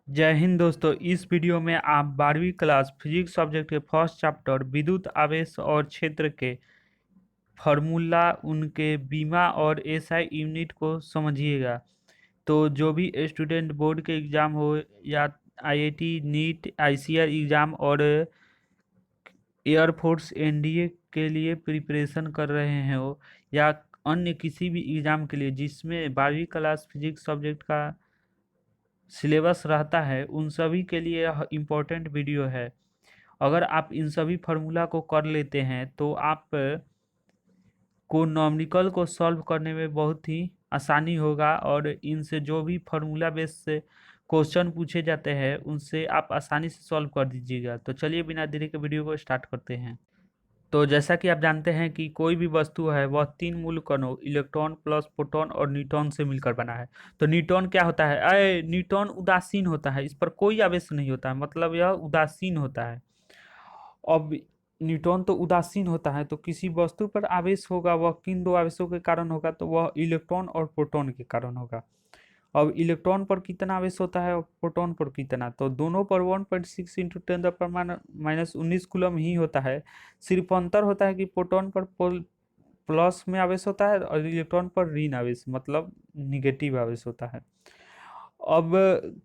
जय हिंद दोस्तों। इस वीडियो में आप 12वीं क्लास फिजिक्स सब्जेक्ट के फर्स्ट चैप्टर विद्युत आवेश और क्षेत्र के फॉर्मूला, उनके बीमा और एसआई यूनिट को समझिएगा। तो जो भी स्टूडेंट बोर्ड के एग्ज़ाम हो या आईआईटी नीट आईसीआर एग्ज़ाम और एयरफोर्स एनडीए के लिए प्रिपरेशन कर रहे हैं हो, या अन्य किसी भी एग्ज़ाम के लिए जिसमें 12वीं क्लास फिजिक्स सब्जेक्ट का सिलेबस रहता है, उन सभी के लिए यह इम्पोर्टेंट वीडियो है। अगर आप इन सभी फार्मूला को कर लेते हैं तो आप को नॉमिकल को सॉल्व करने में बहुत ही आसानी होगा, और इनसे जो भी फार्मूला बेस से क्वेश्चन पूछे जाते हैं उनसे आप आसानी से सॉल्व कर दीजिएगा। तो चलिए बिना देरी के वीडियो को स्टार्ट करते हैं। तो जैसा कि आप जानते हैं कि कोई भी वस्तु है वह तीन मूल कणों इलेक्ट्रॉन, प्लस, प्रोटॉन और न्यूट्रॉन से मिलकर बना है। तो न्यूट्रॉन क्या होता है? न्यूट्रॉन उदासीन होता है, इस पर कोई आवेश नहीं होता है, मतलब यह उदासीन होता है। अब न्यूट्रॉन तो उदासीन होता है, तो किसी वस्तु पर आवेश होगा, वह किन दो आवेशों के कारण होगा? तो वह इलेक्ट्रॉन और प्रोटॉन के कारण होगा। अब इलेक्ट्रॉन पर कितना आवेश होता है और प्रोटॉन पर कितना? तो दोनों पर 1.6 इंटू 10⁻⁻19 कूलम ही होता है। सिर्फ अंतर होता है कि प्रोटॉन पर प्लस में आवेश होता है और इलेक्ट्रॉन पर ऋण आवेश, मतलब निगेटिव आवेश होता है। अब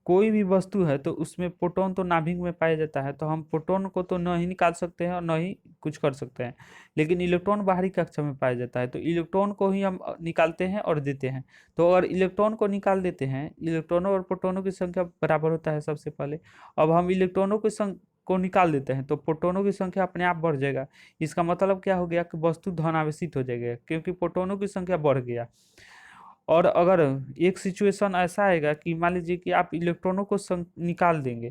कोई भी वस्तु है तो उसमें प्रोटॉन तो नाभिक में पाया जाता है, तो हम प्रोटॉन को तो न ही निकाल सकते हैं और न ही कुछ कर सकते हैं। लेकिन इलेक्ट्रॉन बाहरी कक्षा में पाया जाता है, तो इलेक्ट्रॉन को ही हम निकालते हैं और देते हैं। तो अगर इलेक्ट्रॉन को निकाल देते हैं, इलेक्ट्रॉनों और प्रोटॉनों की संख्या बराबर होता है सबसे पहले। अब हम इलेक्ट्रॉनों की को निकाल देते हैं तो प्रोटॉनों की संख्या अपने आप बढ़ जाएगा। इसका मतलब क्या हो गया कि वस्तु धन आवेशित हो जाएगी, क्योंकि प्रोटॉनों की संख्या बढ़ गया। और अगर एक सिचुएशन ऐसा आएगा कि मान लीजिए कि आप इलेक्ट्रॉनों को निकाल देंगे,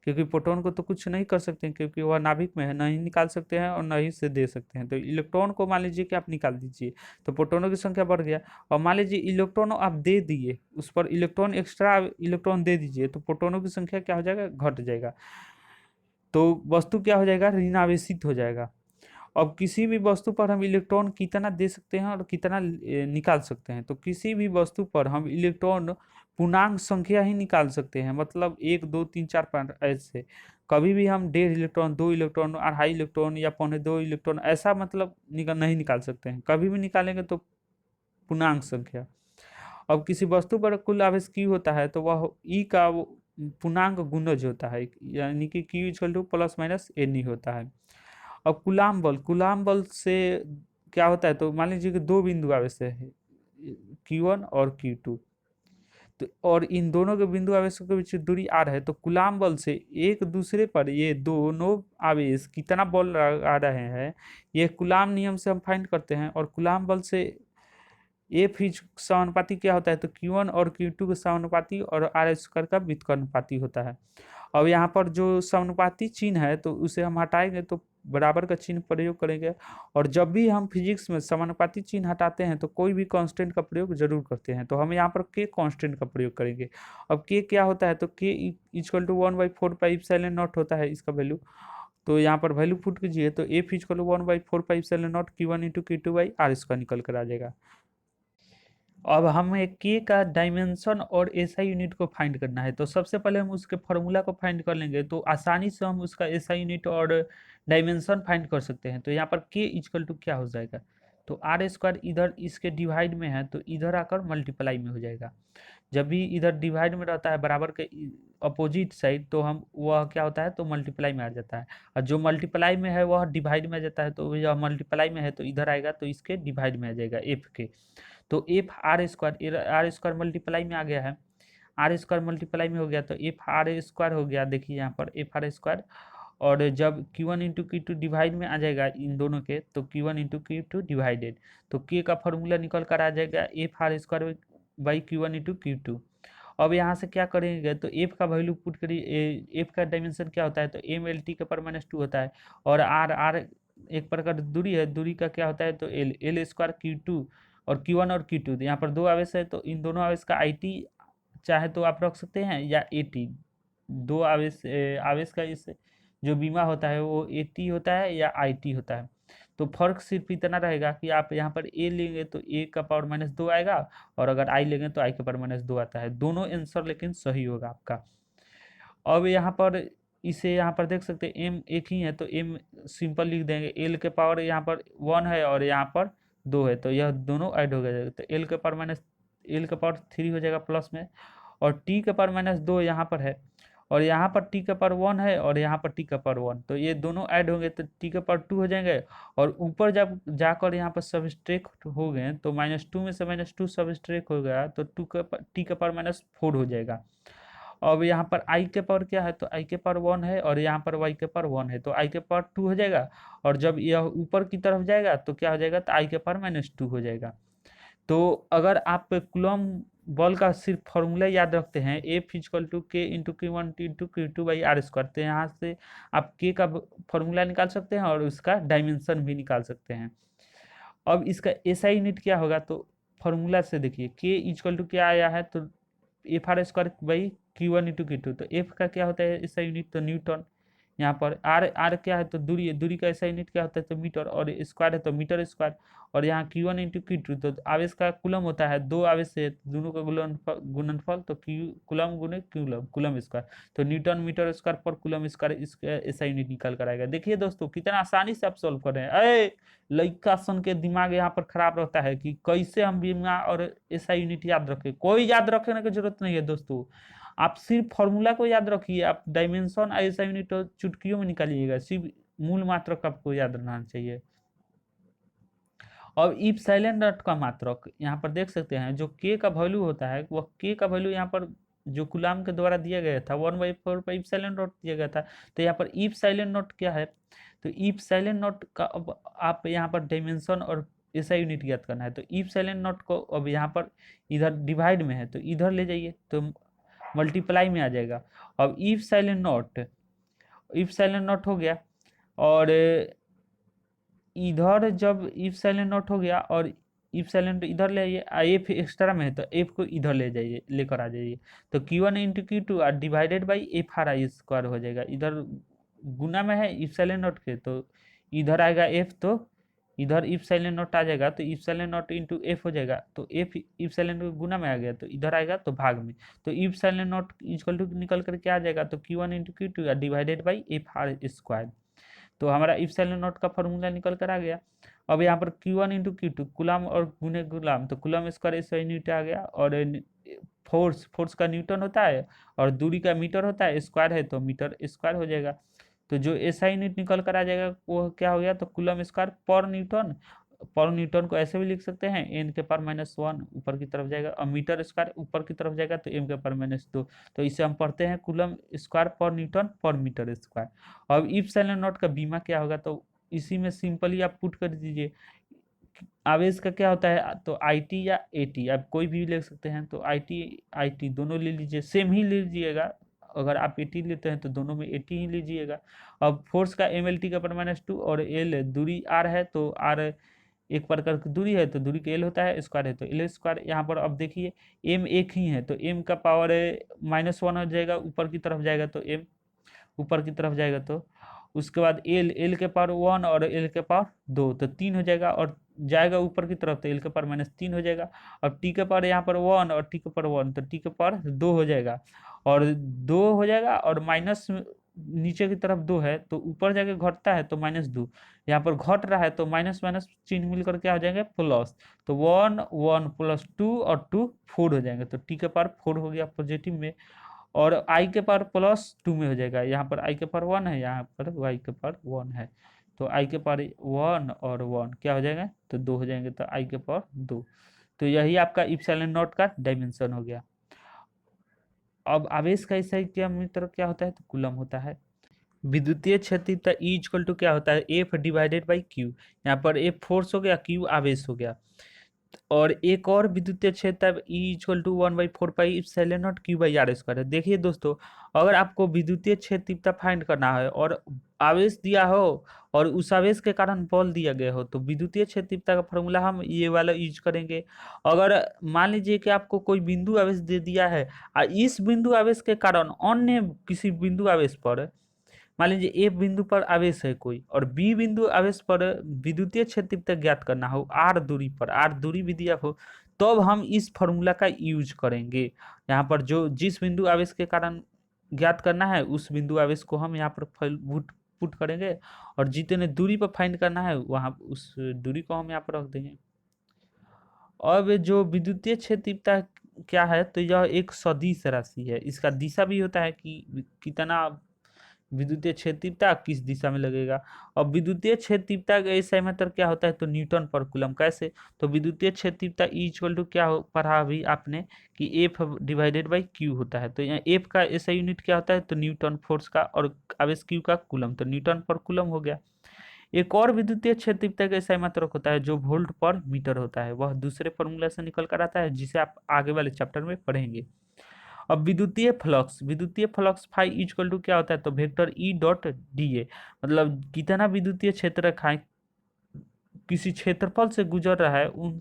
क्योंकि प्रोटॉन को तो कुछ नहीं कर सकते हैं, क्योंकि वह नाभिक में है, नहीं निकाल सकते हैं और नहीं से दे सकते हैं। तो इलेक्ट्रॉन को मान लीजिए कि आप निकाल दीजिए, तो प्रोटॉनों की संख्या बढ़ गया। और मान लीजिए इलेक्ट्रॉन आप दे दिए, उस पर इलेक्ट्रॉन एक्स्ट्रा इलेक्ट्रॉन दे दीजिए, तो प्रोटॉनों की संख्या क्या हो जाएगा? घट जाएगा। तो वस्तु क्या हो जाएगा? ऋणावेशित हो जाएगा। अब किसी भी वस्तु पर हम इलेक्ट्रॉन कितना दे सकते हैं और कितना निकाल सकते हैं? तो किसी भी वस्तु पर हम इलेक्ट्रॉन पूर्णांक संख्या ही निकाल सकते हैं, मतलब 1 2 3 4 5 ऐसे। कभी भी हम 1.5 इलेक्ट्रॉन, 2 इलेक्ट्रॉन, 2.5 इलेक्ट्रॉन या 2.25 इलेक्ट्रॉन ऐसा मतलब नहीं निकाल सकते हैं। कभी भी निकालेंगे तो पूर्णांक संख्या। अब किसी वस्तु पर कुल आवेश Q होता है, तो वह E का पूर्णांक गुणज होता है, यानी कि Q equal to plus minus N ही होता है। अब कुलाम बल से क्या होता है? तो मान लीजिए कि दो बिंदु आवेश है, Q1 और Q2। तो और इन दोनों के बिंदु आवेशों के बीच दूरी r है, तो कुलाम बल से एक दूसरे पर ये दोनों आवेश कितना बल आ रहे हैं, ये कुलाम नियम से हम फाइंड करते हैं। और कुलाम बल से एफ इज समानुपाती क्या होता है? तो Q1 और Q2 के समानुपाती और आर स्क्वायर का व्युत्क्रमानुपाती होता है। अब यहाँ पर जो समानुपाती चिन्ह है तो उसे हम हटाएंगे, तो बराबर का चिन्ह प्रयोग करेंगे। और जब भी हम फिजिक्स में समानुपाती चिन्ह हटाते हैं तो कोई भी कांस्टेंट का प्रयोग जरूर करते हैं, तो हम यहाँ पर के कांस्टेंट का प्रयोग करेंगे। अब के क्या होता है? तो K equal to 1/4 pi epsilon naught होता है इसका वैल्यू। तो यहाँ पर वैल्यू पुट कीजिए तो F equal to 1/4 pi epsilon naught Q1 into Q2 by R square निकल कर आ जाएगा। अब हमें के का डायमेंशन और एसआई यूनिट को फाइंड करना है, तो सबसे पहले हम उसके फॉर्मूला को फाइंड कर लेंगे, तो आसानी से हम उसका एसआई यूनिट और डायमेंशन फाइंड कर सकते हैं। तो यहाँ पर के इक्वल टू क्या हो जाएगा? तो आर स्क्वायर इधर इसके डिवाइड में है, तो इधर आकर मल्टीप्लाई में हो जाएगा। जब भी इधर डिवाइड में रहता है बराबर के अपोजिट साइड, तो हम वह क्या होता है? तो मल्टीप्लाई में आ जाता है। और जो मल्टीप्लाई में है वह डिवाइड में आ जाता है, तो यह मल्टीप्लाई में है तो इधर आएगा, तो इसके डिवाइड में आ जाएगा एफ के। तो एफ आर स्क्वायर मल्टीप्लाई में आ गया है, आर स्क्वायर मल्टीप्लाई में हो गया, तो एफ आर स्क्वायर हो गया। देखिए यहाँ पर एफ आर स्क्वायर। और जब Q1 इंटू Q2 डिवाइड में आ जाएगा इन दोनों के, तो Q1 इंटू Q2 डिवाइडेड, तो के का फॉर्मूला निकल कर आ जाएगा F R square by Q1 into Q2। अब यहाँ से क्या करेंगे? तो एफ का वैल्यू पुट करिए। एफ का डायमेंशन क्या होता है? तो एम एल टी का पर -2 होता है। और आर आर एक प्रकार दूरी है, दूरी का क्या होता है? तो एल एल स्क्वायर Q2 और Q1 और Q2, तो यहाँ पर दो आवेश है, तो इन दोनों आवेश का IT चाहे तो आप रख सकते हैं या AT। दो आवेश आवेश का इस जो बीमा होता है वो AT होता है या IT होता है। तो फर्क सिर्फ इतना रहेगा कि आप यहाँ पर ए लेंगे तो ए का पावर -2 आएगा, और अगर आई लेंगे तो आई का पावर -2 आता है। दोनों आंसर लेकिन सही होगा आपका। अब यहाँ पर इसे यहाँ पर देख सकते हैं एम एक ही है तो एम सिंपल लिख देंगे। एल के पावर यहाँ पर 1 है और यहाँ पर 2 है, तो यह दोनों ऐड हो जाएगा, तो एल के पावर माइनस एल के पावर 3 हो जाएगा प्लस में, और टी के पावर माइनस 2 यहाँ पर है, और यहाँ पर टी का पावर 1 है और यहाँ पर टी का पावर 1, तो ये दोनों ऐड होंगे तो टी का पावर 2 हो जाएंगे। और ऊपर जब जाकर यहाँ पर सबस्ट्रैक्ट हो गए तो -2 में से -2 सबस्ट्रैक्ट हो गया तो टी का पावर -4 हो जाएगा। अब यहाँ पर आई के पावर क्या है, तो आई के पावर 1 है और यहाँ पर वाई के पावर 1 है, तो आई के पावर 2 हो जाएगा। और जब यह ऊपर की तरफ जाएगा तो क्या हो जाएगा, तो आई के पावर -2 हो जाएगा। तो अगर आप कूलॉम बॉल का सिर्फ फॉर्मूला याद रखते हैं, F equal to K into Q one into Q two by R square, तो यहाँ से आप के का फॉर्मूला निकाल सकते हैं और उसका डायमेंशन भी निकाल सकते हैं। अब इसका एसआई यूनिट क्या होगा, तो फॉर्मूला से देखिए के इजकल टू क्या आया है, तो F R square by Q one into Q two, तो एफ का क्या होता है एसआई यूनिट, तो न्यूटन। यहाँ पर आर आर क्या है, तो दूरी है, दूरी का ऐसा यूनिट क्या होता है, तो मीटर, और स्क्वायर है तो मीटर स्क्वायर। और यहाँ Q one into Q two, तो आवेश का कुलम होता है, दो आवेश से दोनों का गुणनफल, तो क्यू कुलम गुने कुलम कुलम स्क्वायर, तो Newton metre square per coulomb square, इसका ऐसा यूनिट निकल कर आएगा। देखिए दोस्तों कितना आसानी से आप सोल्व कर रहे हैं। अरे लड़का सन के दिमाग यहाँ पर खराब रहता है कि कैसे हम बीमा और ऐसा यूनिट याद रखें, कोई याद रखने की जरूरत नहीं है दोस्तों। आप सिर्फ फॉर्मूला को याद रखिए, आप डायमेंशन ऐसा यूनिट तो चुटकियों में निकालिएगा, सिर्फ मूल मात्रक आपको याद रहना चाहिए। अब इफ साइलेंट नॉट का मात्रक यहाँ पर देख सकते हैं, जो के का वैल्यू होता है वह के का वैल्यू यहाँ पर जो कूलॉम के द्वारा दिया गया था 1/4 पर इफ साइलेंट नॉट दिया गया था, तो यहाँ पर इफ साइलेंट नॉट क्या है, तो इफ साइलेंट नॉट का अब आप यहाँ पर डायमेंशन और ऐसा यूनिट ज्ञात करना है, तो इफ साइलेंट नॉट को अब यहाँ पर इधर डिवाइड में है तो इधर ले जाइए तो मल्टीप्लाई में आ जाएगा। अब इफ साइलेंट नॉट हो गया, और इधर जब इफ साइलेंट नॉट हो गया और इफ साइलेंट इधर ले आइए, एफ एक्स्ट्रा में है तो एफ को इधर ले जाइए, लेकर आ जाइए, तो Q one into Q two divided by F are I square हो जाएगा। इधर गुना में है इफ साइलेंट नॉट के, तो इधर आएगा एफ, तो इधर इफ साइलेंट नॉट आ जाएगा तो epsilon not into F हो जाएगा, तो एफ इफ साइलेंट गुना में आ गया तो इधर आएगा तो भाग में, तो epsilon naught equal to निकल कर क्या आ जाएगा, तो Q one into Q two divided by F R square, तो हमारा इफ साइलेंट नॉट का फॉर्मूला निकल कर आ गया। अब यहाँ पर Q one into Q two coulomb और गुने गुलाम, तो कुलाम स्क्वायर ऐसा न्यूटन आ गया, और फोर्स का न्यूटन होता है और दूरी का मीटर होता है, स्क्वायर है तो मीटर स्क्वायर हो जाएगा। तो जो ऐसा यूनिट निकल कर आ जाएगा वो क्या हो गया, तो कुलम स्क्वायर पर न्यूटन। पर न्यूटन को ऐसे भी लिख सकते हैं एन के पावर -1 ऊपर की तरफ जाएगा, और मीटर स्क्वायर ऊपर की तरफ जाएगा तो एम के पावर -2, तो इसे हम पढ़ते हैं कुलम स्क्वायर पर न्यूटन पर मीटर स्क्वायर। अब इफ साइलेंट नॉट का बीमा क्या होगा, तो इसी में सिंपली आप पुट कर दीजिए। आवेश का क्या होता है, तो आई टी या ए टी आप कोई भी ले सकते हैं, तो आई टी दोनों ले लीजिए, सेम ही ले लीजिएगा, अगर आप ए टी लेते हैं तो दोनों में ए टी ही लीजिएगा। अब फोर्स का एम एल टी का पर -2 और एल दूरी आर है, तो आर एक प्रकार की दूरी है तो दूरी का एल होता है, स्क्वायर है तो एल स्क्वायर। यहाँ पर अब देखिए एम एक ही है तो एम का पावर -1 हो जाएगा, ऊपर की तरफ जाएगा तो एम ऊपर की तरफ जाएगा, तो उसके बाद एल एल के पावर 1 और एल के पावर 2, तो 3 हो जाएगा, और जाएगा ऊपर की तरफ तो एल के पावर -3 हो जाएगा। अब टी के पावर यहाँ पर 1 और टी के पावर 1, तो टी के पावर 2 हो जाएगा, और 2 हो जाएगा, और माइनस नीचे की तरफ 2 है तो ऊपर जाके घटता है तो -2, यहाँ पर घट रहा है तो माइनस माइनस चिन्ह मिलकर क्या हो जाएंगे प्लस, तो 1 1 प्लस 2 और 2 4 हो जाएंगे, तो टी के पावर 4 हो गया पॉजिटिव में, और आई के पावर +2 में हो जाएगा। यहाँ पर आई के पावर 1 है, यहाँ पर वाई के पावर 1 है, तो आई के पावर 1 और 1 क्या हो जाएगा, तो 2 हो जाएंगे, तो आई के पावर 2। तो यही आपका इप्सिलॉन नॉट का डायमेंशन हो गया। अब आवेश का ऐसा क्या मीटर क्या होता है, तो कूलम होता है। विद्युतीय क्षेत्र ई इक्वल टू क्या होता है, एफ डिवाइडेड बाई क्यू, यहाँ पर एफ फोर्स हो गया, क्यू आवेश हो गया। और एक और विद्युतीय क्षेत्र E equal to 1/4 pi epsilon naught Q by R square है। देखिए दोस्तों, अगर आपको विद्युतीय क्षेत्र फाइंड करना है और आवेश दिया हो और उस आवेश के कारण बल दिया गया हो, तो विद्युतीय क्षेत्र का फॉर्मूला हम ये वाला यूज करेंगे। अगर मान लीजिए कि आपको कोई बिंदु आवेश दे दिया है और इस बिंदु आवेश के कारण अन्य किसी बिंदु आवेश पर, मान लीजिए ए बिंदु पर आवेश है कोई और बी बिंदु आवेश पर विद्युतीय क्षेत्र तक ज्ञात करना हो, आर दूरी पर, आर दूरी भी दिया हो, तब हम इस फॉर्मूला का यूज करेंगे। यहाँ पर जो जिस बिंदु आवेश के कारण ज्ञात करना है उस बिंदु आवेश को हम यहाँ पर पुट करेंगे, और जितने दूरी पर फाइंड करना है वहाँ उस दूरी को हम यहाँ पर रख देंगे। अब जो विद्युतीय क्षेत्र तीव्रता क्या है, तो यह एक सदिश राशि है। इसका दिशा भी होता है कि कितना विद्युतीय क्षेत्र तीव्रता किस दिशा में लगेगा। अब विद्युतीय क्षेत्र तीव्रता का ऐसा मतलब क्या होता है, तो न्यूटन पर कूलम। कैसे, तो विद्युतीय क्षेत्र तीव्रता E इक्वल टू क्या पढ़ा अभी आपने कि एफ डिवाइडेड बाई क्यू होता है। तो यहाँ एफ का ऐसा यूनिट क्या होता है, तो न्यूटन फोर्स का, और आवेश क्यू का कूलम, तो न्यूटन पर कूलम हो गया। एक और विद्युतीय क्षेत्र तीव्रता का ऐसा मात्रक होता है जो वोल्ट पर मीटर होता है, वह दूसरे फॉर्मूला से निकल कर आता है, जिसे आप आगे वाले चैप्टर में पढ़ेंगे। अब विद्युतीय फ्लक्स फाई इक्वल टू क्या होता है, तो वेक्टर ई डॉट डी ए, मतलब कितना विद्युतीय क्षेत्र रेखाएं किसी क्षेत्रफल से गुजर रहा है उन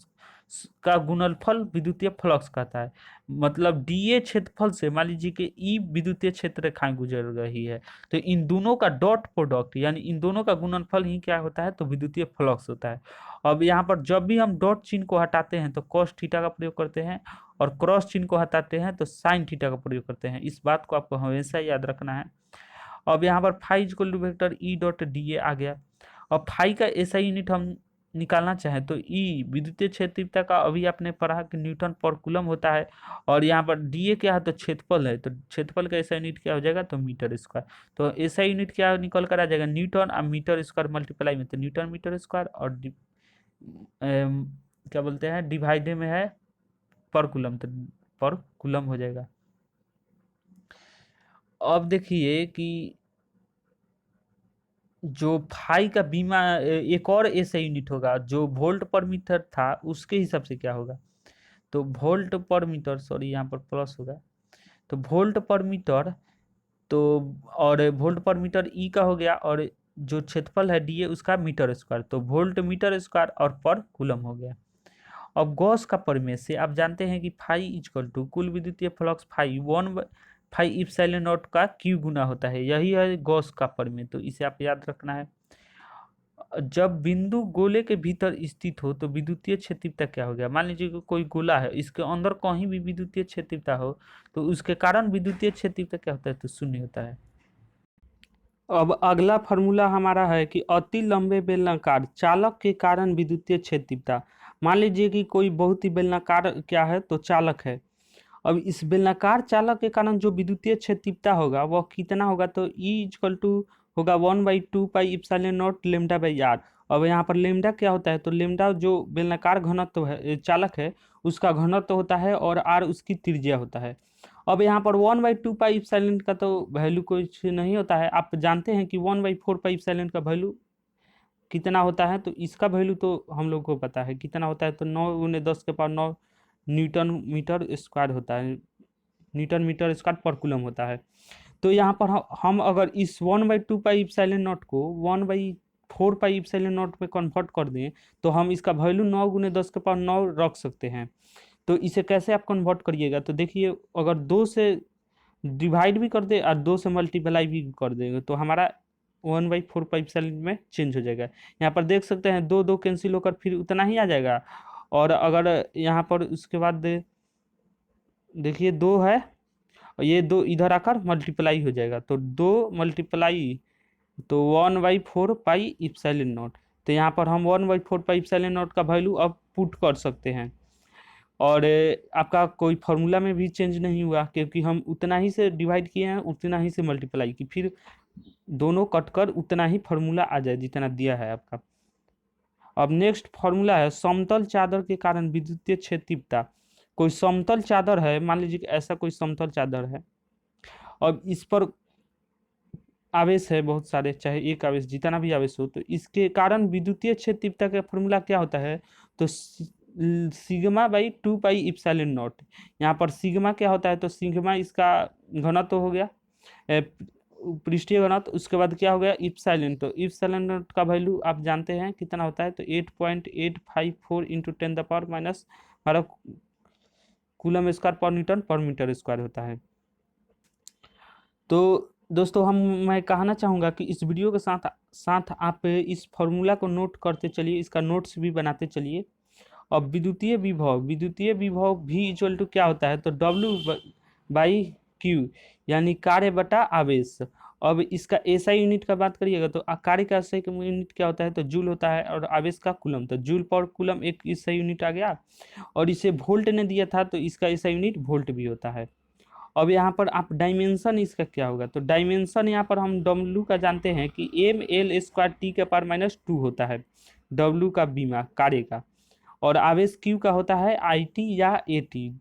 का गुणनफल विद्युतीय फ्लक्स कहता है। मतलब डीए क्षेत्रफल से मान लीजिए कि ई विद्युतीय क्षेत्र रेखाएं गुजर रही है, तो इन दोनों का डॉट प्रोडक्ट यानी इन दोनों का गुणनफल ही क्या होता है, तो विद्युतीय फ्लक्स होता है। अब यहाँ पर जब भी हम डॉट चिन्ह को हटाते हैं तो कॉस थीटा का प्रयोग करते हैं, और क्रॉस चिन्ह को हटाते हैं तो साइन थीटा का प्रयोग करते हैं। इस बात को आपको हमेशा याद रखना है। अब यहाँ पर phi equal to vector E dot D A आ गया। अब फाई का ऐसा यूनिट हम निकालना चाहें तो ई विद्युतीय क्षेत्र तीव्रता का अभी आपने पढ़ा कि न्यूटन पर कूलम होता है, और यहाँ पर डी ए क्या है, तो क्षेत्रफल है, तो क्षेत्रफल का ऐसा यूनिट क्या हो जाएगा, तो मीटर स्क्वायर। तो ऐसा यूनिट क्या निकल कर आ जाएगा, न्यूटन और मीटर स्क्वायर मल्टीप्लाई में, तो न्यूटन मीटर स्क्वायर, और क्या बोलते हैं डिवाइडे में है पर कूलम, तो पर कूलम हो जाएगा। अब देखिए कि जो फाई का बीमा एक और ऐसा यूनिट होगा जो वोल्ट पर मीटर था उसके हिसाब से क्या होगा, तो वोल्ट पर मीटर, सॉरी यहाँ पर प्लस होगा, तो वोल्ट पर मीटर, तो और वोल्ट पर मीटर ई का हो गया, और जो क्षेत्रफल है डी ए उसका मीटर स्क्वायर, तो वोल्ट मीटर स्क्वायर और पर कूलम हो गया। अब गॉस का प्रमेय से आप जानते हैं कि फाई इक्वल टू कुल विद्युतीय flux phi 1 phi epsilon naught का क्यू गुना होता है, यही है गॉस का प्रमेय, तो इसे आप याद रखना है। जब बिंदु गोले के भीतर स्थित हो तो विद्युतीय क्षेत्रता क्या हो गया, मान लीजिए कि कोई गोला है, इसके अंदर कहीं भी विद्युतीय क्षेत्रता हो तो उसके कारण विद्युतीय क्षेत्रता क्या होता है, तो शून्य होता है। अब अगला फॉर्मूला हमारा है कि अति लंबे बेलनाकार चालक के कारण विद्युतीय क्षेत्रता। मान लीजिए कि कोई बहुत ही बेलनाकार क्या है, तो चालक है। अब इस बेलनाकार चालक के कारण जो विद्युतीय क्षेत्रता होगा वह कितना होगा, तो ई इक्वल टू होगा 1/2 pi epsilon naught lambda by R. अब यहाँ पर लेमडा क्या होता है, तो लेमडा जो बेलनाकार घनत्व है चालक है उसका घनत्व होता है, और आर उसकी त्रिज्या होता है। अब यहाँ पर 1/2 पाई इप्सिलॉन का तो वैल्यू कुछ नहीं होता है, आप जानते हैं कि 1/4 पाई इप्सिलॉन का वैल्यू कितना होता है, तो इसका वैल्यू तो हम लोग को पता है कितना होता है, तो 9 × 10⁹ न्यूटन मीटर स्क्वायर होता है, न्यूटन मीटर स्क्वायर पर कूलम होता है। तो यहाँ पर हम अगर इस 1/2 पाई इप्सिलॉन नॉट को 1/4 पाई इप्सिलॉन नॉट में कन्वर्ट कर दें तो हम इसका वैल्यू 9 × 10⁹ रख सकते हैं। तो इसे कैसे आप कन्वर्ट करिएगा, तो देखिए अगर 2 से डिवाइड भी कर दे और 2 से मल्टीप्लाई भी कर देंगे तो हमारा 1/4 पाई इप्सिलॉन में चेंज हो जाएगा। यहाँ पर देख सकते हैं 2 2 कैंसिल होकर फिर उतना ही आ जाएगा, और अगर यहाँ पर उसके बाद देखिए 2 है, और ये 2 इधर आकर मल्टीप्लाई हो जाएगा, तो 2 मल्टीप्लाई तो 1/4 पाई इप्सिलॉन नॉट। तो यहाँ पर हम 1/4 पाई इप्सिलॉन नॉट का वैल्यू अब पुट कर सकते हैं, और आपका कोई फार्मूला में भी चेंज नहीं हुआ क्योंकि हम उतना ही से डिवाइड किए हैं, उतना ही से मल्टीप्लाई की, फिर दोनों कटकर उतना ही फार्मूला आ जाए जितना दिया है आपका। अब नेक्स्ट फार्मूला है समतल चादर के कारण विद्युतीय क्षेत्रता। कोई समतल चादर है, मान लीजिए कि ऐसा कोई समतल चादर है, अब इस पर आवेश है बहुत सारे, चाहे एक आवेश जितना भी आवेश हो, तो इसके कारण विद्युतीय क्षेत्रता का फॉर्मूला क्या होता है, तो सिग्मा/2 पाई इप्सिलॉन नॉट। यहाँ पर सिग्मा क्या होता है, तो सिग्मा इसका घनत्व हो गया पृष्ठीय घनत्व, उसके बाद क्या हो गया इप्सिलॉन, तो इप्सिलॉन नॉट का वैल्यू आप जानते हैं कितना होता है, तो 8.854 × 10⁻⁻, हमारा कूलम स्क्वायर पर न्यूटन पर मीटर स्क्वायर होता है। तो दोस्तों मैं कहना चाहूँगा कि इस वीडियो के साथ साथ आप इस फॉर्मूला को नोट करते चलिए, इसका नोट्स भी बनाते चलिए। अब विद्युतीय विभव भी इक्वल टू क्या होता है, तो W बाई क्यू, यानी कार्य बटा आवेश। अब इसका एसआई यूनिट का बात करिएगा तो कार्य का एसआई का यूनिट क्या होता है, तो जूल होता है, और आवेश का कूलम, तो जूल पर कूलम एक एसआई यूनिट आ गया। और इसे वोल्ट ने दिया था तो इसका एसआई यूनिट वोल्ट भी होता है। अब यहाँ पर आप डायमेंशन इसका क्या होगा, तो डायमेंशन यहाँ पर हम डब्लू का जानते हैं कि एम एल स्क्वायर टी के पावर -2 होता है, डब्लू का बीमा कार्य का। और आवेश क्यू का होता है आई टी या ए टी,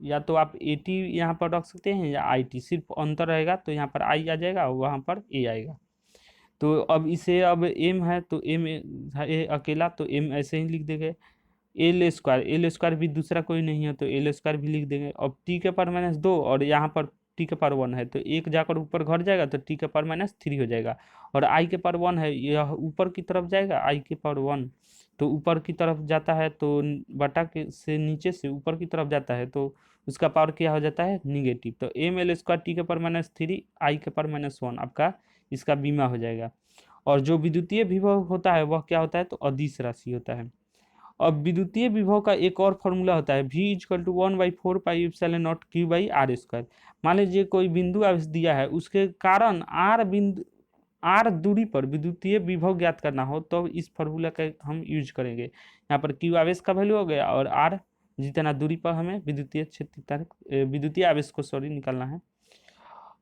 या तो आप ए टी यहाँ पर रख सकते हैं या आई टी, सिर्फ अंतर रहेगा, तो यहाँ पर आई आ जाएगा और वहाँ पर ए आएगा। तो अब इसे, अब एम है तो एम है अकेला, तो एम ऐसे ही लिख देंगे। एल स्क्वायर भी दूसरा कोई नहीं है तो एल स्क्वायर भी लिख देंगे। अब टी के पावर -2 और यहाँ पर टी के पावर 1 है तो एक जाकर ऊपर घट जाएगा तो टी के पावर -3 हो जाएगा। और आई के पावर 1 है, यह ऊपर की तरफ जाएगा, आई के पावर 1 तो ऊपर की तरफ जाता है, तो बटा के से नीचे से ऊपर की तरफ जाता है तो उसका पावर क्या हो जाता है, निगेटिव। तो एम एल स्क्वायर टी के पावर -3 आई के पावर -1 आपका इसका बीमा हो जाएगा। और जो विद्युतीय विभव होता है वह क्या होता है, तो अदिश राशि होता है। अब विद्युतीय विभव का एक और फॉर्मूला होता है, V इक्वल टू 1/4πε0 Q/r²। मान लीजिए कोई बिंदु आवेश दिया है, उसके कारण आर दूरी पर विद्युतीय विभव ज्ञात करना हो तो इस फॉर्मूला का हम यूज करेंगे। यहाँ पर Q आवेश का वैल्यू हो गया और आर जितना दूरी पर हमें विद्युतीय क्षेत्र विद्युतीय आवेश को निकालना है।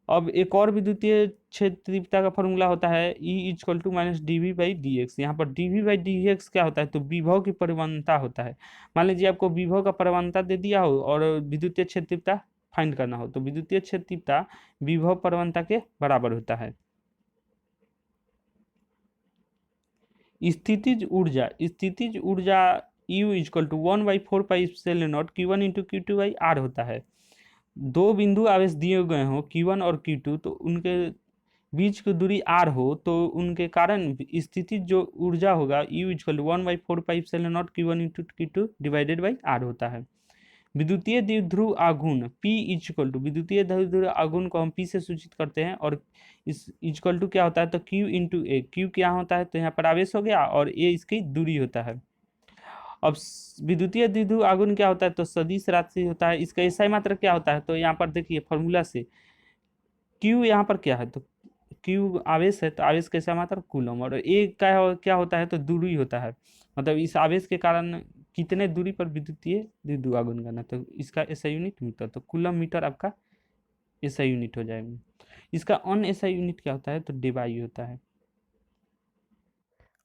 अब एक और विद्युतीय क्षेत्र का फॉर्मूला होता है E इक्वल टू -dV/dx। यहाँ पर dV/dx क्या होता है, तो विभव की परिवहनता होता है। मान लीजिए आपको विभव का परिवहनता दे दिया हो और विद्युतीय क्षेत्रता फाइंड करना हो, तो विद्युतीय क्षेत्रता विभव परिवहनता के बराबर होता है। स्थितिज ऊर्जा U equal to 1/4πε0 Q1 × Q2/R होता है। दो बिंदु आवेश दिए गए हो Q1 और Q2, तो उनके बीच की दूरी R हो तो उनके कारण स्थिति जो ऊर्जा होगा U equal to 1/4πε0 Q1 × Q2 / R होता है। विद्युतीय द्विध्रुव आघूर्ण P इक्वल टू, विद्युतीय द्विध्रुव आघूर्ण को हम P से सूचित करते हैं, और इस इक्वल टू क्या होता है, तो Q इंटू ए। Q क्या होता है, तो यहाँ पर आवेश हो गया और A इसकी दूरी होता है। अब विद्युतीय द्विध्रुव आघूर्ण क्या होता है, तो सदिश राशि होता है। इसका एसआई मात्रक क्या होता है, तो यहाँ पर देखिए फॉर्मूला से Q यहाँ पर क्या है, तो Q आवेश है तो आवेश का एसआई मात्रक कूलम, और ए का क्या होता है, तो दूरी होता है। मतलब इस आवेश के कारण कितने दूरी पर विद्युतीय द्विध्रुव आघूर्ण करना, तो इसका एसआई यूनिट मीटर, तो कूलम मीटर आपका एसआई यूनिट हो जाएगा। इसका अन एसआई यूनिट क्या होता है, तो डेबाई होता है।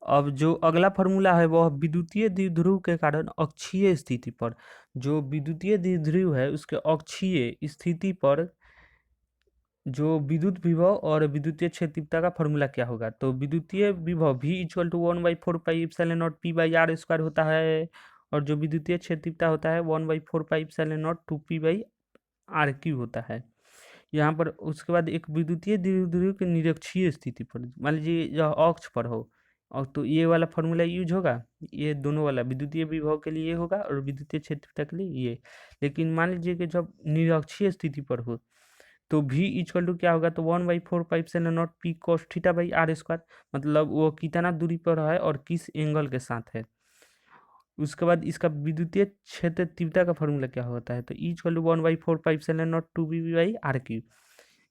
अब जो अगला फॉर्मूला है वह विद्युतीय द्विध्रुव के कारण अक्षीय स्थिति पर, जो विद्युतीय द्विध्रुव है उसके अक्षीय स्थिति पर जो विद्युत विभव और विद्युतीय क्षेत्रता का फॉर्मूला क्या होगा, तो विद्युतीय विभव V इक्वल टू 1/4πε0 P/r² होता है, और जो विद्युतीय क्षेत्रता होता है 1/4πε0 2P/r³ होता है। यहाँ पर उसके बाद एक विद्युतीय द्विध्रुव के निरक्षीय स्थिति पर, मान लीजिए यह अक्ष पर हो, और तो ये वाला फॉर्मूला यूज होगा, ये दोनों वाला विद्युतीय विभव के लिए ये होगा और विद्युतीय क्षेत्रता के लिए ये। लेकिन मान लीजिए कि जब निरक्षीय स्थिति पर हो तो V इक्वल टू क्या होगा, तो 1/4πε0 P cos θ/r²। मतलब वो कितना दूरी पर है और किस एंगल के साथ है। उसके बाद इसका विद्युतीय क्षेत्र तीव्रता का फॉर्मूला क्या होता है, तो E इक्वल टू 1/4πε0 2P/r³।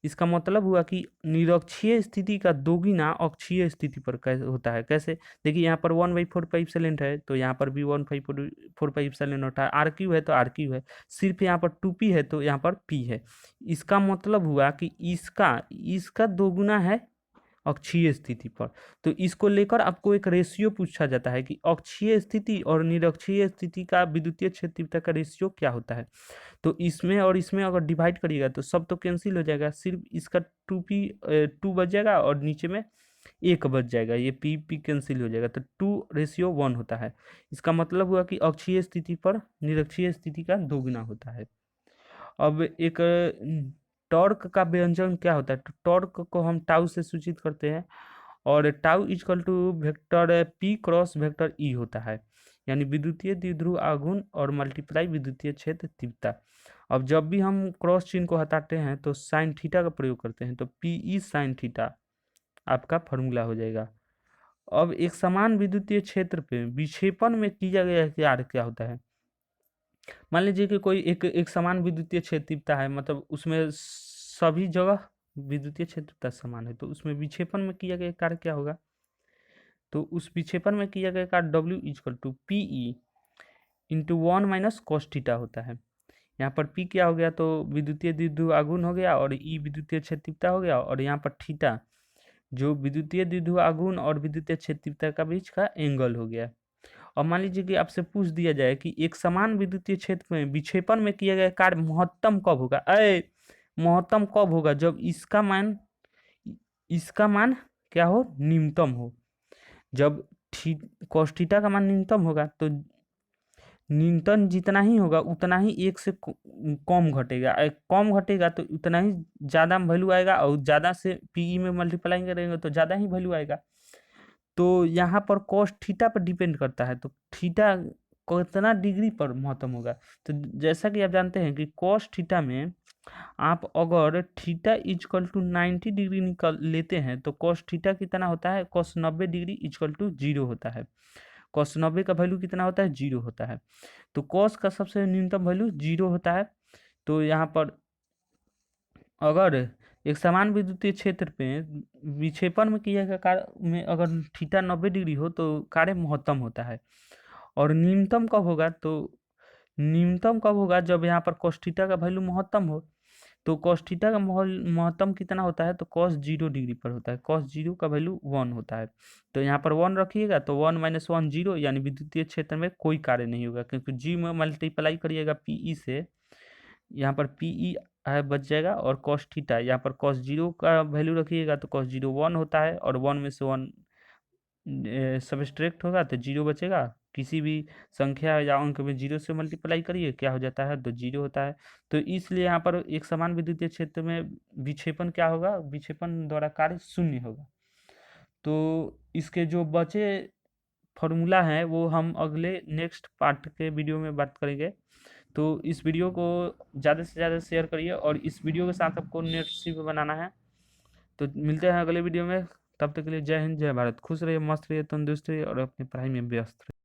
इसका मतलब हुआ कि निरक्षीय स्थिति का दोगुना अक्षीय स्थिति पर कैसे होता है, कैसे, देखिए यहाँ पर 1/4πε है तो यहाँ पर भी 1/4πε है, R³ है तो R³ है, सिर्फ यहाँ पर 2P है तो यहाँ पर P है। इसका मतलब हुआ कि इसका इसका दोगुना है अक्षीय स्थिति पर। तो इसको लेकर आपको एक रेशियो पूछा जाता है कि अक्षीय स्थिति और निरक्षीय स्थिति का विद्युतीय क्षेत्रता का रेशियो क्या होता है। तो इसमें और इसमें अगर डिवाइड करिएगा तो सब तो कैंसिल हो जाएगा, सिर्फ इसका 2 बच जाएगा और नीचे में 1 बच जाएगा, ये पी कैंसिल हो जाएगा, तो 2:1 होता है। इसका मतलब हुआ कि अक्षीय स्थिति पर निरक्षीय स्थिति का दोगुना होता है। अब एक टॉर्क का व्यंजन क्या होता है, तो टॉर्क को हम टाउ से सूचित करते हैं, और tau equal to vector P cross vector E होता है, यानी विद्युतीय द्विध्रुव आघूर्ण और मल्टीप्लाई विद्युतीय क्षेत्र तीव्रता। अब जब भी हम क्रॉस चिन्ह को हटाते हैं तो साइन थीटा का प्रयोग करते हैं, तो PE साइन थीटा आपका फॉर्मूला हो जाएगा। अब एक समान विद्युतीय क्षेत्र पे विक्षेपण में किया गया कार्य क्या होता है, मान लीजिए कि कोई एक एक समान विद्युतीय क्षेत्रता है, मतलब उसमें सभी जगह विद्युतीय क्षेत्रता समान है, तो उसमें विक्षेपण में किया गया कार्य क्या होगा? तो उस विक्षेपण में किया गया कार्य W equal to P E into one minus cos theta होता है। यहाँ पर पी क्या हो गया? तो विद्युतीय द्विध्रुव आघूर्ण हो गया, और ई विद्युतीय क्षेत्रता हो गया, और यहाँ पर थीटा जो विद्युतीय द्विध्रुव आघूर्ण और विद्युतीय क्षेत्रता का बीच का एंगल हो गया। और मान लीजिए कि आपसे पूछ दिया जाए कि एक समान विद्युतीय क्षेत्र में विक्षेपण में किया गया कार्य महत्तम कब होगा? महत्तम कब होगा? जब इसका मान क्या हो? न्यूनतम हो। जब cos थीटा का मान न्यूनतम होगा, तो न्यूनतम जितना ही होगा उतना ही एक से कम घटेगा, कम घटेगा तो उतना ही ज़्यादा वैल्यू आएगा, और ज़्यादा से पीई में मल्टीप्लाई करेंगे तो ज़्यादा ही वैल्यू आएगा। तो यहाँ पर cos थीटा पर डिपेंड करता है, तो थीटा कितना डिग्री पर महत्तम होगा। तो जैसा कि आप जानते हैं कि cos थीटा में आप अगर थीटा इजकल टू 90 डिग्री निकल लेते हैं तो cos थीटा कितना होता है? cos 90 डिग्री इजकल टू 0 होता है। cos 90 का वैल्यू कितना होता है? 0 होता है। तो cos का सबसे न्यूनतम वैल्यू 0 होता है। तो यहाँ पर अगर एक समान विद्युतीय क्षेत्र पे विक्षेपण में किया गया कार्य में अगर थीटा 90 डिग्री हो तो कार्य महत्तम होता है। और न्यूनतम कब होगा? तो न्यूनतम कब होगा? जब यहाँ पर cos थीटा का वैल्यू महत्तम हो। तो cos थीटा का महत्तम कितना होता है? तो cos 0 डिग्री पर होता है। cos 0 का वैल्यू 1 होता है। तो यहाँ पर 1 रखिएगा, तो 1 माइनस 1 0, यानी विद्युतीय क्षेत्र में कोई कार्य नहीं होगा, क्योंकि जी में मल्टीप्लाई करिएगा पीई से, यहाँ पर पीई है बच जाएगा, और cos थीटा यहाँ पर cos 0 का वैल्यू रखिएगा तो cos 0 1 होता है, और 1 में से 1 सब्सट्रैक्ट होगा तो 0 बचेगा। किसी भी संख्या या अंक में 0 से मल्टीप्लाई करिए, क्या हो जाता है? तो 0 होता है। तो इसलिए यहाँ पर एक समान विद्युतीय क्षेत्र में विक्षेपण क्या होगा? विक्षेपण द्वारा कार्य शून्य होगा। तो इसके जो बचे फॉर्मूला हैं वो हम अगले नेक्स्ट पार्ट के वीडियो में बात करेंगे। तो इस वीडियो को ज़्यादा से ज़्यादा शेयर करिए, और इस वीडियो के साथ आपको नेट भी बनाना है। तो मिलते हैं अगले वीडियो में। तब तक के लिए जय हिंद, जय भारत। खुश रहिए, मस्त रहिए, तंदुरुस्त रहिए, और अपनी पढ़ाई में व्यस्त रहिए।